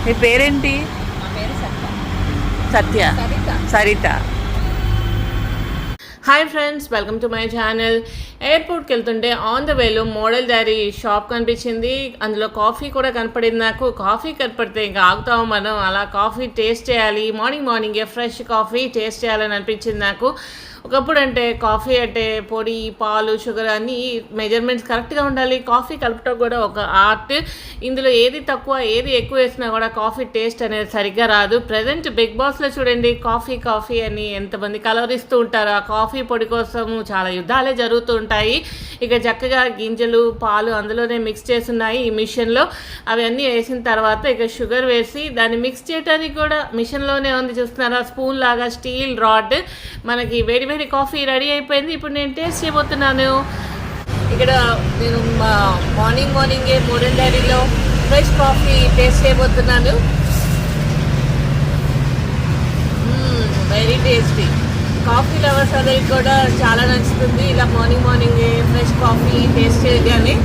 మీ పేరేంటి? నా పేరు Satya. Satya. Saritha. Hi friends, welcome to my channel. ఎయిర్పోర్ట్కి వెళ్తుంటే ఆన్ ద వేలో మోడల్ డైరీ షాప్ కనిపించింది. అందులో కాఫీ కూడా కనపడింది. నాకు కాఫీ కనపడితే ఇంకా ఆగుతాము మనం. అలా కాఫీ టేస్ట్ చేయాలి, మార్నింగే ఫ్రెష్ కాఫీ టేస్ట్ చేయాలని అనిపించింది నాకు. ఒకప్పుడు అంటే కాఫీ అంటే పొడి, పాలు, షుగర్ అన్నీ మెజర్మెంట్స్ కరెక్ట్గా ఉండాలి. కాఫీ కలపటం కూడా ఒక ఆర్ట్. ఇందులో ఏది తక్కువ ఏది ఎక్కువ వేసినా కూడా కాఫీ టేస్ట్ అనేది సరిగ్గా రాదు. ప్రజెంట్ బిగ్ బాస్లో చూడండి, కాఫీ అని ఎంతమంది కలవరిస్తూ ఉంటారు. ఆ కాఫీ పొడి కోసం చాలా యుద్ధాలే జరుగుతూ ఉంటాయి. ఇక చక్కగా గింజలు, పాలు అందులోనే మిక్స్ చేస్తున్నాయి ఈ మిషన్లో. అవన్నీ వేసిన తర్వాత ఇక షుగర్ వేసి దాన్ని మిక్స్ చేయడానికి కూడా మిషన్లోనే ఉంది. చూస్తున్నారా, స్పూన్ లాగా స్టీల్ రాడ్. మనకి వేడి కాఫీ రెడీ అయిపోయింది. ఇప్పుడు నేను టేస్ట్ చేయబోతున్నాను. ఇక్కడ నేను మార్నింగే మోడల్ డైరీలో ఫ్రెష్ కాఫీ టేస్ట్ చేయబోతున్నాను. Very tasty. కాఫీ లవర్స్ అందరికి కూడా చాలా నచ్చుతుంది. ఇలా మార్నింగే ఫ్రెష్ కాఫీ టేస్ట్ చేయగానే